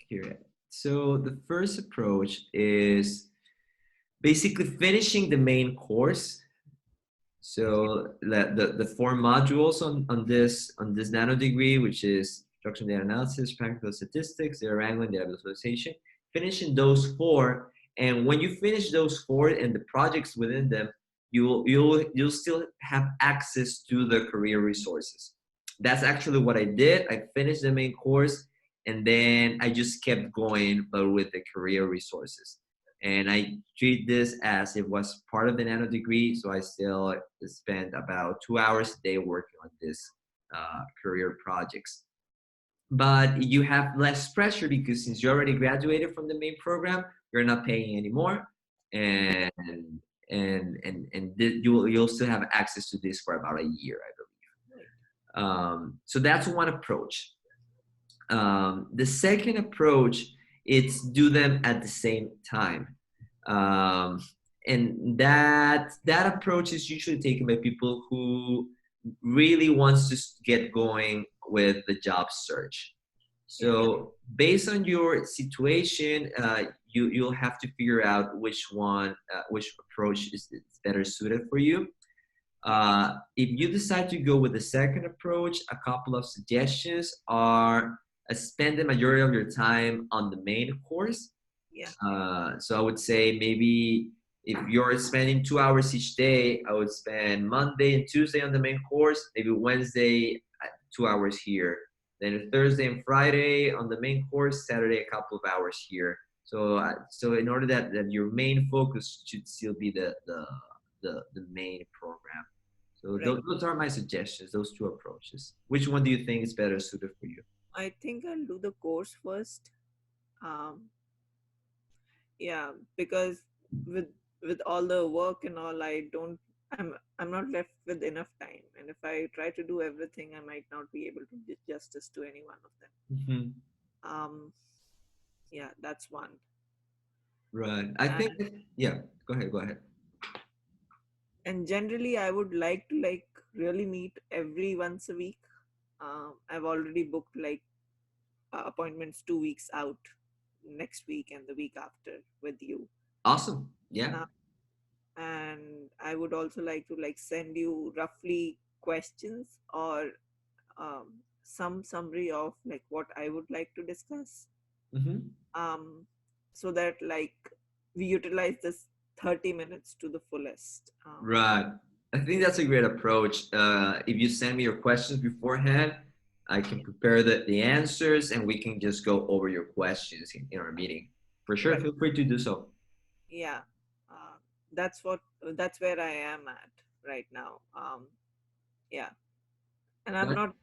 here. So the first approach is basically finishing the main course. So the four modules on this nano degree, which is structural data analysis, practical statistics, data wrangling, data visualization, finishing those four. And when you finish those four and the projects within them, you'll still have access to the career resources. That's actually what I did. I finished the main course and then I just kept going, but with the career resources. And I treat this as it was part of the nano degree. So I still spend about 2 hours a day working on this career projects. But you have less pressure because since you already graduated from the main program, you're not paying anymore, and you'll still have access to this for about a year, I believe. So that's one approach. The second approach, it's do them at the same time. And that approach is usually taken by people who really wants to get going with the job search. So based on your situation, you'll have to figure out which approach is better suited for you. If you decide to go with the second approach, a couple of suggestions are spend the majority of your time on the main course. So I would say maybe if you're spending 2 hours each day, I would spend Monday and Tuesday on the main course, maybe Wednesday 2 hours here, then Thursday and Friday on the main course, Saturday a couple of hours here. So in order that your main focus should still be the main program. So those are my suggestions, those two approaches. Which one do you think is better suited for you? I think I'll do the course first. Um, yeah, because with with all the work and all, I'm not left with enough time. And if I try to do everything, I might not be able to do justice to any one of them. Mm-hmm. Um, yeah, that's one. Right. I think, And yeah, go ahead. and generally, I would like to like really meet every once a week. I've already booked like appointments 2 weeks out, next week and the week after with you. Awesome. Yeah. Uh, and I would also like to like send you roughly questions or some summary of like what I would like to discuss, Mm-hmm. um, so that like we utilize this 30 minutes to the fullest. Right. I think that's a great approach. If you send me your questions beforehand, I can prepare the answers and we can just go over your questions in our meeting. For sure, Right. feel free to do so. Yeah. Uh, that's where I am at right now. Yeah. And I'm That, not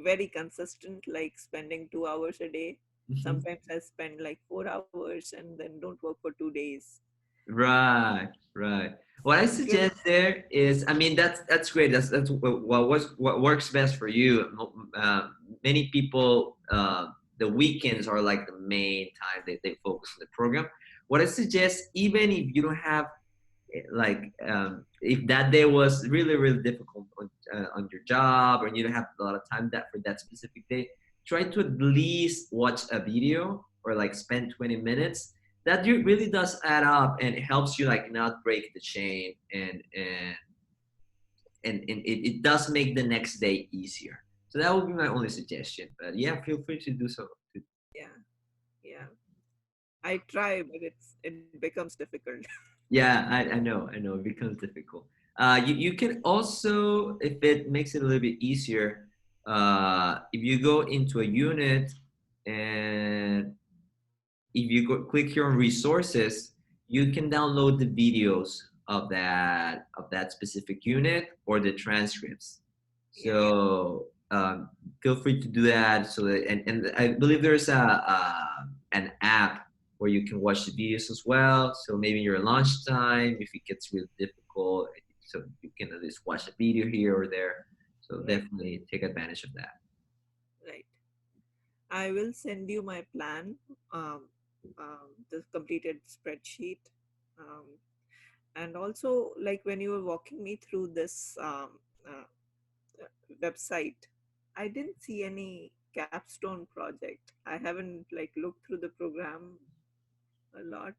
very consistent, like spending 2 hours a day. mhm. Sometimes I spend like 4 hours and then don't work for 2 days. Right, right. What I Because suggest there is, I mean, that's great. That's what works best for you. Many people, the weekends are like the main time they focus on the program. What I suggest, even if you don't have like if that day was really difficult on your job or you don't have a lot of time that for that specific day, try to at least watch a video or like spend 20 minutes. That really does add up and it helps you like not break the chain, and it does make the next day easier. So that would be my only suggestion, but yeah, feel free to do so. yeah, yeah, I try, but it becomes difficult. Yeah, I know. It becomes difficult. You can also, if it makes it a little bit easier, if you go into a unit and if you click here on resources, you can download the videos of that specific unit or the transcripts. Yeah, So feel free to do that. So that, and I believe there's an app where you can watch the videos as well. So maybe your lunchtime, if it gets really difficult, so you can at least watch a video here or there. So right, definitely take advantage of that. right. I will send you my plan, um, the completed spreadsheet, um, and also like when you were walking me through this uh, website, I didn't see any. capstone project. I haven't like looked through the program a lot.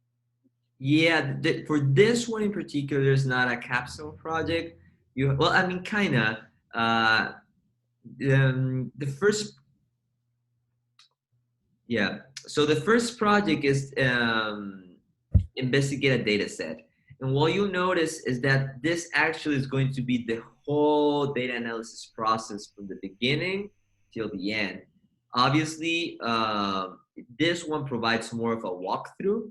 Yeah, for this one in particular, there's not a capstone project. Well, I mean, kinda. Uh, the first, yeah. So the first project is investigate a data set. And what you'll notice is that this actually is going to be the whole data analysis process from the beginning till the end. Obviously, this one provides more of a walkthrough,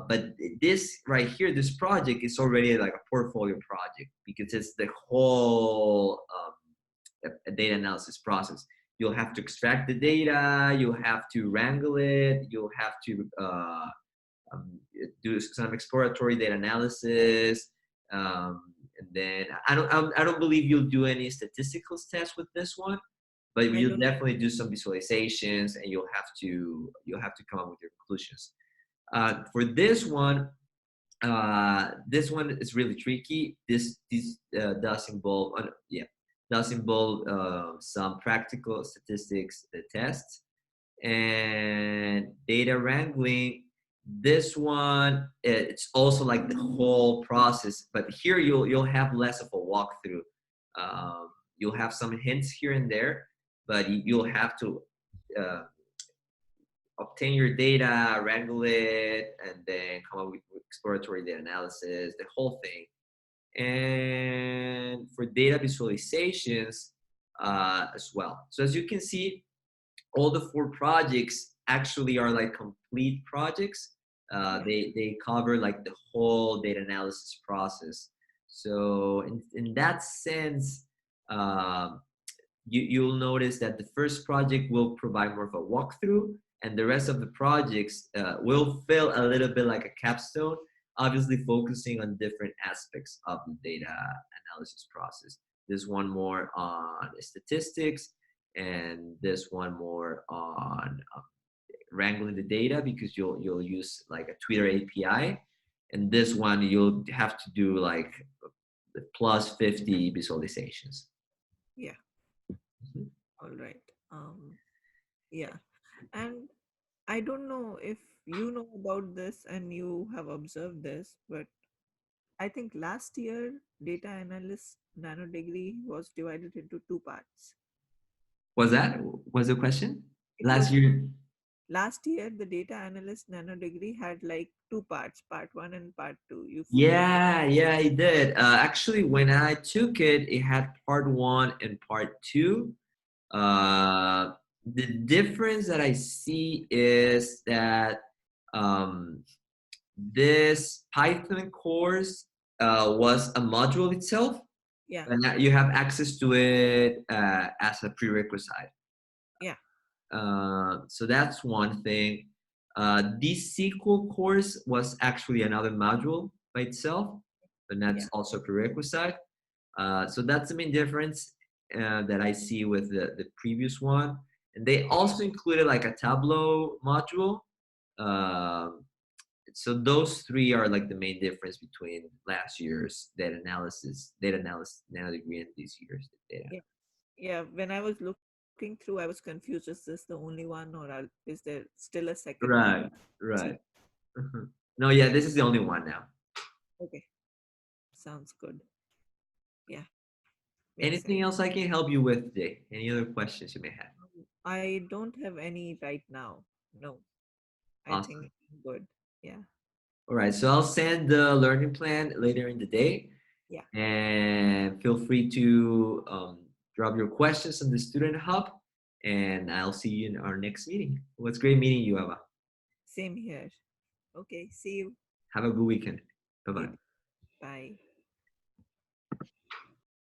but this right here, this project is already like a portfolio project because it's the whole a data analysis process. You'll have to extract the data, you'll have to wrangle it, you'll have to um, do some exploratory data analysis. And then I don't believe you'll do any statistical tests with this one, but I you'll don't. definitely do some visualizations, and you'll have to come up with your conclusions. For this one is really tricky. This does involve some practical statistics tests and data wrangling. This one, it's also like the whole process, but here you'll have less of a walkthrough. You'll have some hints here and there, but you'll have to uh, obtain your data, wrangle it, and then come up with exploratory data analysis, the whole thing. And for data visualizations as well. So as you can see, all the four projects actually are like complete projects. Yeah. They cover like the whole data analysis process. So in that sense, um, you'll notice that the first project will provide more of a walkthrough, and the rest of the projects will feel a little bit like a capstone, obviously focusing on different aspects of the data analysis process. This one more on statistics, and this one more on wrangling the data because you'll use like a Twitter API, and this one you'll have to do like plus 50 visualizations. Yeah. All right. Um. Yeah. And I don't know if you know about this and you have observed this, but I think last year data analyst nano degree was divided into two parts. Was the question It last was year? last year the data analyst nano degree had like two parts, part one and part two. You Yeah, it did. Actually, when I took it, it had part one and part two. Uh, the difference that I see is that um, this Python course was a module itself, yeah, and that you have access to it as a prerequisite. yeah, So that's one thing. This SQL course was actually another module by itself, but yeah, that's also a prerequisite. So that's the main difference that I see with the previous one. And they also included like a Tableau module. Um, so those three are like the main difference between last year's data analysis now degree, and this year's data. yeah, yeah. When I was looking through, I was confused. Is this the only one, or is there still a second one? Right, See, right. Mhm. No, yeah, this is the only one now. okay, sounds good. Yeah, makes Anything sense. else I can help you with today? Any other questions you may have? I don't have any right now. No, I think Awesome. I'm good. Yeah, All right, so I'll send the learning plan later in the day, yeah. and feel free to drop your questions on the Student Hub, and I'll see you in our next meeting. Well, it's great meeting you, Eva. Same here. Okay, see you. Have a good weekend. Bye You bye. too. Bye.